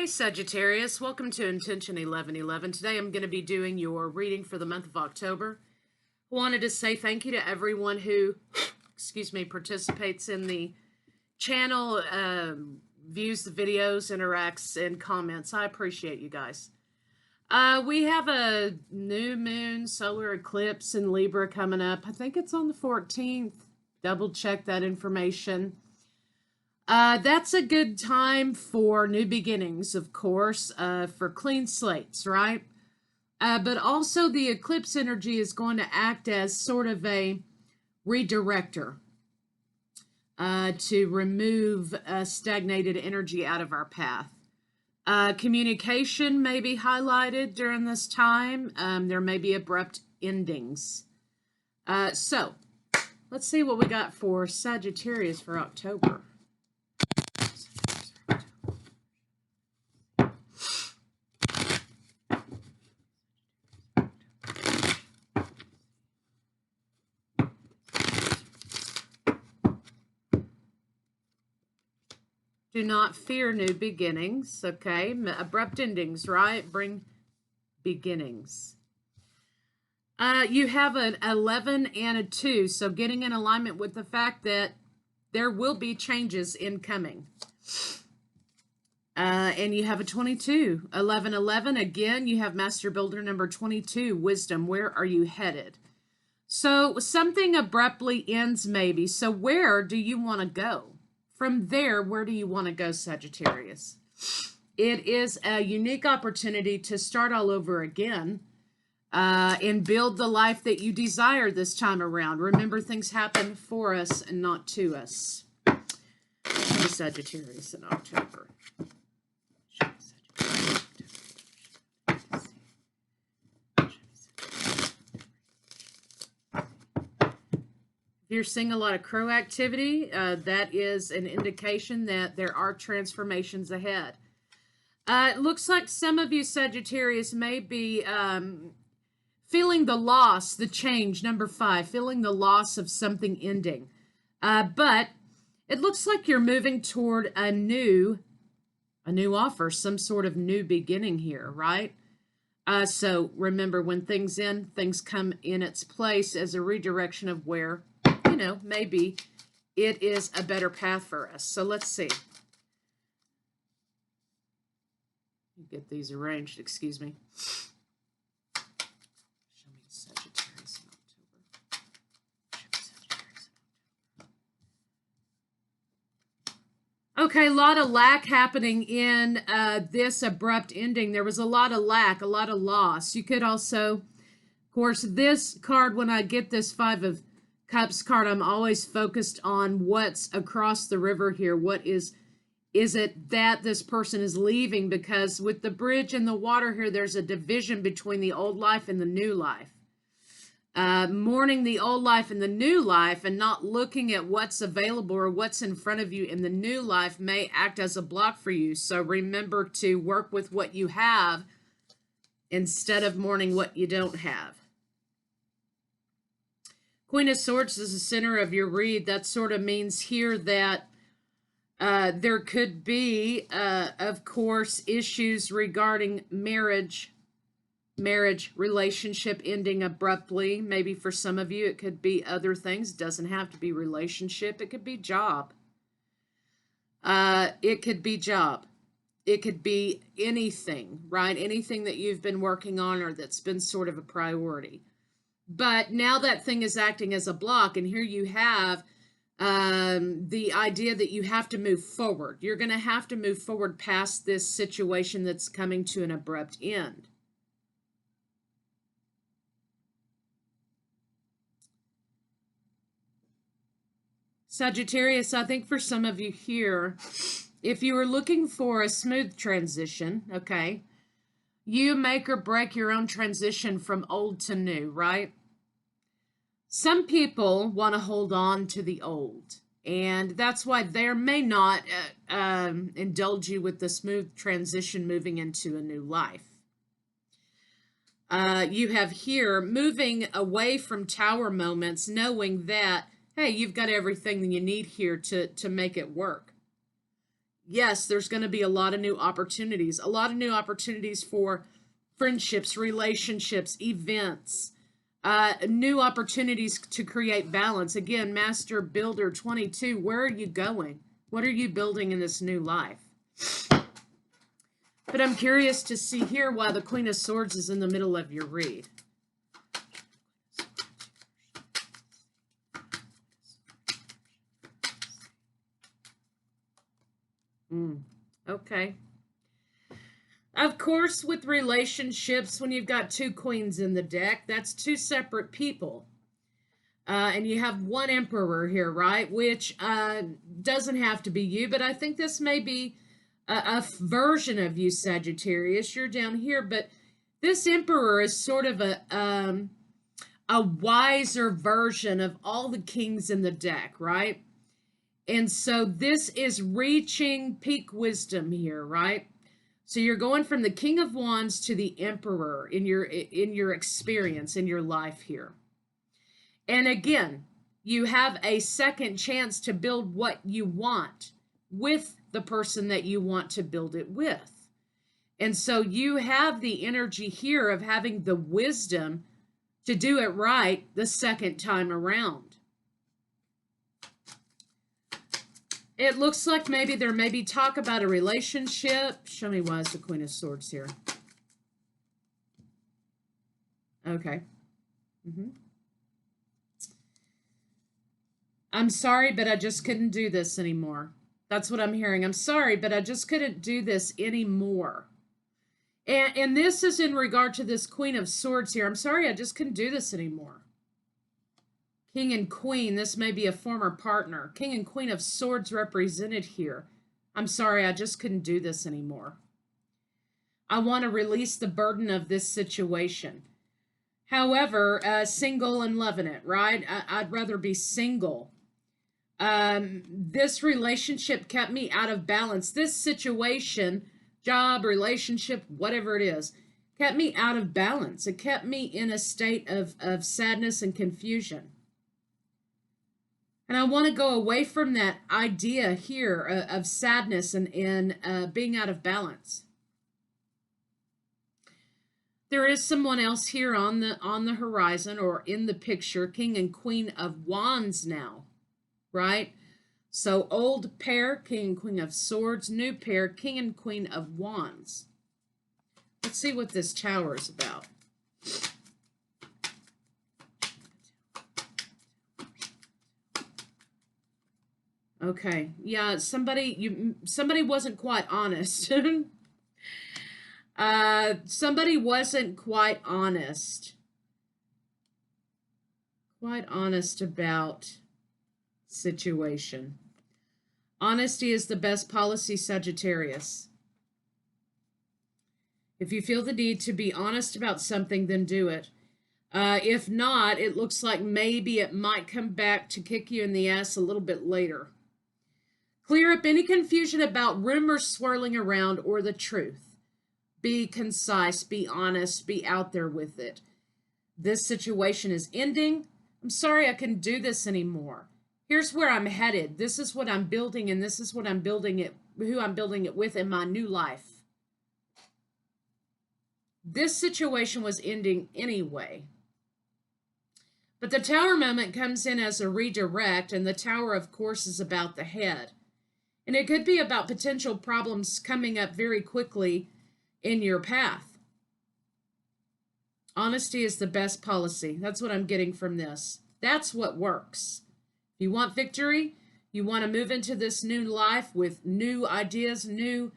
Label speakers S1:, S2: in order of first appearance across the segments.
S1: Hey Sagittarius, welcome to Intention 1111. Today I'm going to be doing your reading for the month of October. I wanted to say thank you to everyone who, participates in the channel, views the videos, interacts, and comments. I appreciate you guys. We have a new moon solar eclipse in Libra coming up. I think it's on the 14th. Double check that information. That's a good time for new beginnings, of course, for clean slates, right? But also the eclipse energy is going to act as sort of a redirector to remove stagnated energy out of our path. Communication may be highlighted during this time. There may be abrupt endings. So, let's see what we got for Sagittarius for October. Do not fear new beginnings, okay? Abrupt endings, right? Bring beginnings. You have an 11 and a 2, so getting in alignment with the fact that there will be changes incoming. And you have a 22. 11, 11, again, you have Master Builder number 22, Wisdom. Where are you headed? So something abruptly ends maybe. So where do you want to go? From there, where do you want to go, Sagittarius? It is a unique opportunity to start all over again and build the life that you desire this time around. Remember, things happen for us and not to us. Sagittarius in October. You're seeing a lot of crow activity, that is an indication that there are transformations ahead. It looks like some of you Sagittarius may be feeling the loss, the change, number 5, feeling the loss of something ending. But it looks like you're moving toward a new offer, some sort of new beginning here, right? So remember, when things end, things come in its place as a redirection of where, you know, maybe it is a better path for us. So let's see. Get these arranged, excuse me. Show me Sagittarius in October. Sagittarius in October. Okay, a lot of lack happening in this abrupt ending. There was a lot of lack, a lot of loss. You could also, of course, this card, when I get this 5 of Cups card, I'm always focused on what's across the river here. What is it that this person is leaving? Because with the bridge and the water here, there's a division between the old life and the new life. Mourning the old life and the new life and not looking at what's available or what's in front of you in the new life may act as a block for you. So remember to work with what you have instead of mourning what you don't have. Queen of Swords is the center of your read. That sort of means here that there could be, of course, issues regarding marriage, relationship ending abruptly. Maybe for some of you, it could be other things. It doesn't have to be relationship. It could be job. It could be job. It could be anything, right? Anything that you've been working on or that's been sort of a priority. But now that thing is acting as a block, and here you have the idea that you have to move forward. You're going to have to move forward past this situation that's coming to an abrupt end. Sagittarius, I think for some of you here, if you were looking for a smooth transition, okay, you make or break your own transition from old to new, right? Some people want to hold on to the old, and that's why they may not indulge you with the smooth transition moving into a new life. You have here moving away from tower moments, knowing that, hey, you've got everything that you need here to make it work. yes, there's going to be a lot of new opportunities, for friendships, relationships, events, new opportunities to create balance. Again, Master Builder 22, where are you going? What are you building in this new life? But I'm curious to see here why the Queen of Swords is in the middle of your read. Okay. Of course, with relationships, when you've got two queens in the deck, that's two separate people. And you have one emperor here, right? Which doesn't have to be you, but I think this may be a version of you, Sagittarius. You're down here, but this emperor is sort of a wiser version of all the kings in the deck, right? And so this is reaching peak wisdom here, right? So you're going from the King of Wands to the Emperor in your experience, in your life here. And again, you have a second chance to build what you want with the person that you want to build it with. And so you have the energy here of having the wisdom to do it right the second time around. It looks like maybe there may be talk about a relationship. Show me why is the Queen of Swords here. Okay. I'm sorry, but I just couldn't do this anymore. That's what I'm hearing. I'm sorry, but I just couldn't do this anymore. And this is in regard to this Queen of Swords here. I'm sorry, I just couldn't do this anymore. King and Queen, this may be a former partner. King and Queen of Swords represented here. I'm sorry, I just couldn't do this anymore. I want to release the burden of this situation. However, single and loving it, right? I'd rather be single. This relationship kept me out of balance. This situation, job, relationship, whatever it is, kept me out of balance. It kept me in a state of sadness and confusion. And I want to go away from that idea here of sadness and being out of balance. There is someone else here on the horizon or in the picture, King and Queen of Wands now, right? So old pair, King and Queen of Swords, new pair, King and Queen of Wands. Let's see what this tower is about. Okay, yeah, somebody wasn't quite honest. Somebody wasn't quite honest. Quite honest about situation. Honesty is the best policy, Sagittarius. If you feel the need to be honest about something, then do it. If not, it looks like maybe it might come back to kick you in the ass a little bit later. Clear up any confusion about rumors swirling around or the truth. Be concise, be honest, be out there with it. This situation is ending. I'm sorry I couldn't do this anymore. Here's where I'm headed. This is what I'm building, and this is what I'm building it, who I'm building it with in my new life. This situation was ending anyway. But the tower moment comes in as a redirect, and the tower, of course, is about the head. And it could be about potential problems coming up very quickly in your path. Honesty is the best policy. That's what I'm getting from this. That's what works. If you want victory, you want to move into this new life with new ideas, new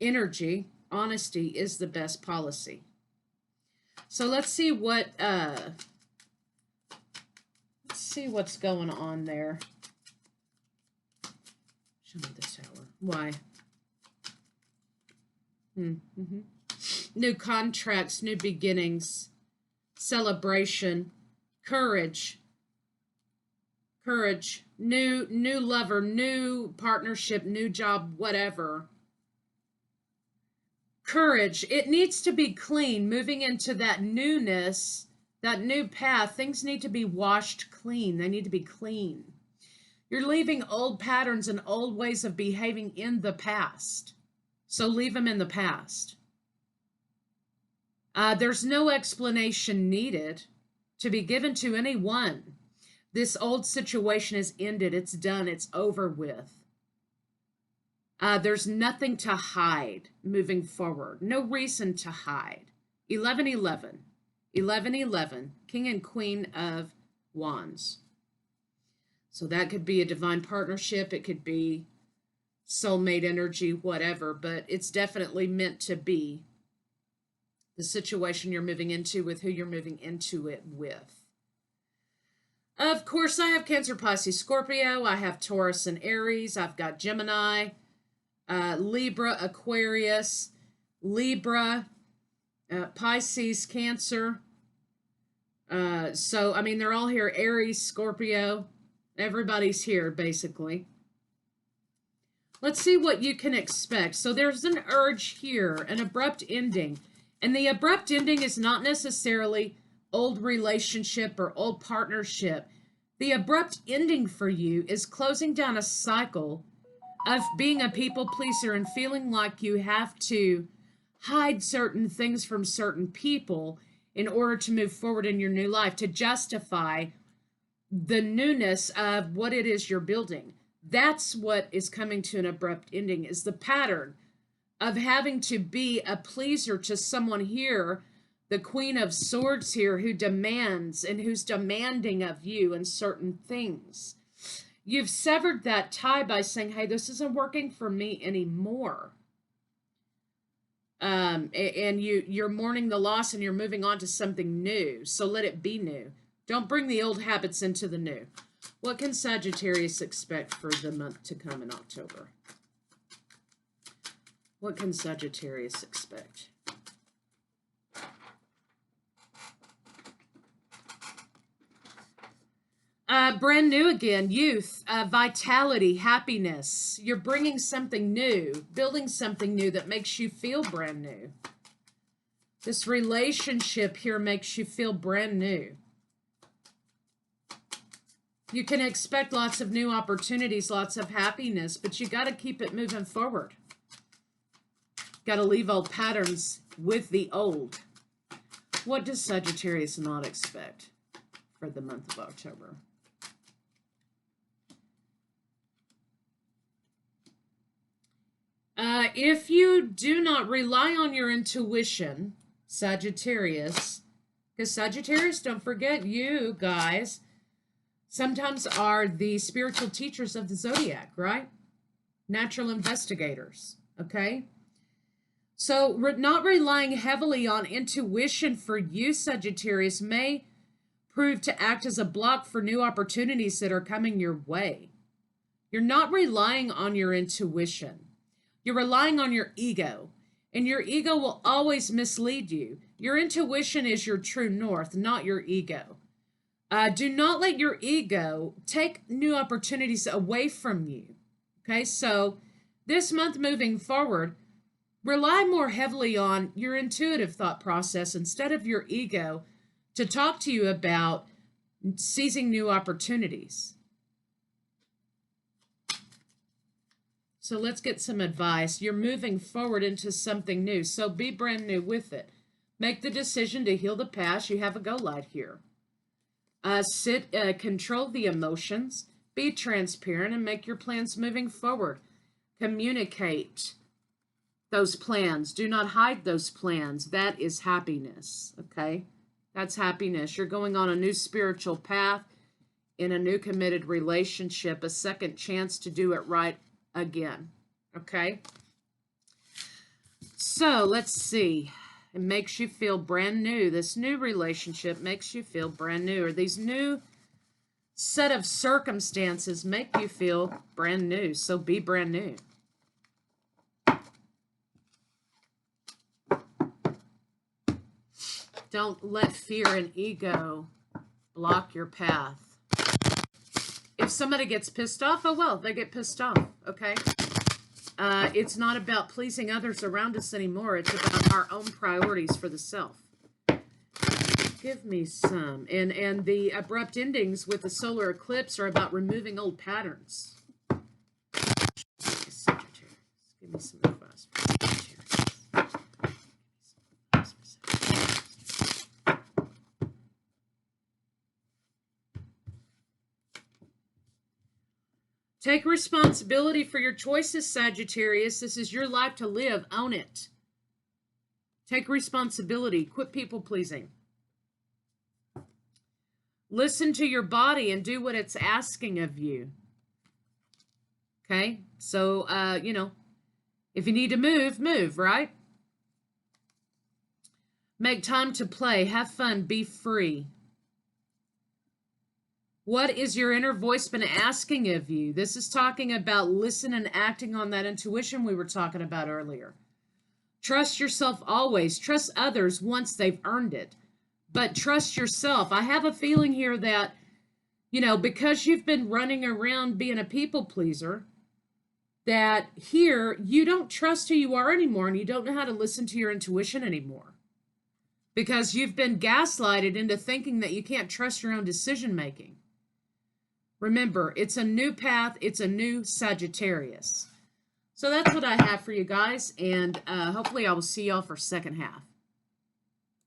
S1: energy, honesty is the best policy. So let's see what's going on there. Show me the tower. Why? New contracts, new beginnings, celebration, courage, new lover, new partnership, new job, whatever. Courage. It needs to be clean. Moving into that newness, that new path, things need to be washed clean. They need to be clean. You're leaving old patterns and old ways of behaving in the past. So leave them in the past. There's no explanation needed to be given to anyone. This old situation is ended. It's done. It's over with. There's nothing to hide moving forward. No reason to hide. 11-11. 11-11. King and Queen of Wands. So that could be a divine partnership. It could be soulmate energy, whatever. But it's definitely meant to be the situation you're moving into with who you're moving into it with. Of course, I have Cancer, Pisces, Scorpio. I have Taurus and Aries. I've got Gemini, Libra, Aquarius, Libra, Pisces, Cancer. So, I mean, they're all here. Aries, Scorpio. Everybody's here, basically. Let's see what you can expect. So there's an urge here, an abrupt ending. And the abrupt ending is not necessarily old relationship or old partnership. The abrupt ending for you is closing down a cycle of being a people pleaser and feeling like you have to hide certain things from certain people in order to move forward in your new life, to justify the newness of what it is you're building. That's what is coming to an abrupt ending, is the pattern of having to be a pleaser to someone here, the Queen of Swords here, who demands and who's demanding of you in certain things. You've severed that tie by saying, hey, this isn't working for me anymore. And you're mourning the loss and you're moving on to something new. So let it be new. Don't bring the old habits into the new. What can Sagittarius expect for the month to come in October? What can Sagittarius expect? Brand new again, youth, vitality, happiness. You're bringing something new, building something new that makes you feel brand new. This relationship here makes you feel brand new. You can expect lots of new opportunities, lots of happiness, but you got to keep it moving forward. Got to leave old patterns with the old. What does Sagittarius not expect for the month of October? If you do not rely on your intuition, Sagittarius, because Sagittarius, don't forget, you guys sometimes are the spiritual teachers of the zodiac, right? Natural investigators, okay? So not relying heavily on intuition for you, Sagittarius, may prove to act as a block for new opportunities that are coming your way. You're not relying on your intuition. You're relying on your ego, and your ego will always mislead you. Your intuition is your true north, not your ego. Do not let your ego take new opportunities away from you. Okay, so this month moving forward, rely more heavily on your intuitive thought process instead of your ego to talk to you about seizing new opportunities. So let's get some advice. You're moving forward into something new, so be brand new with it. Make the decision to heal the past. You have a go light here. Control the emotions, be transparent, and make your plans moving forward. Communicate those plans. Do not hide those plans. That is happiness, okay? That's happiness. You're going on a new spiritual path in a new committed relationship, a second chance to do it right again, okay? So let's see. It makes you feel brand new. This new relationship makes you feel brand new, or these new set of circumstances make you feel brand new. So be brand new. Don't let fear and ego block your path. If somebody gets pissed off, oh well, they get pissed off, okay? It's not about pleasing others around us anymore. It's about our own priorities for the self. Good give me some. And the abrupt endings with the solar eclipse are about removing old patterns. Sagittarius. Give me some advice for Sagittarius. Take responsibility for your choices, Sagittarius. This is your life to live. Own it. Take responsibility. Quit people pleasing. Listen to your body and do what it's asking of you. Okay? So, you know, if you need to move, move, right? Make time to play. Have fun. Be free. What is your inner voice been asking of you? This is talking about listening and acting on that intuition we were talking about earlier. Trust yourself always. Trust others once they've earned it. But trust yourself. I have a feeling here that, you know, because you've been running around being a people pleaser, that here you don't trust who you are anymore and you don't know how to listen to your intuition anymore. Because you've been gaslighted into thinking that you can't trust your own decision making. Remember, it's a new path. It's a new Sagittarius. So that's what I have for you guys. And hopefully I will see y'all for second half.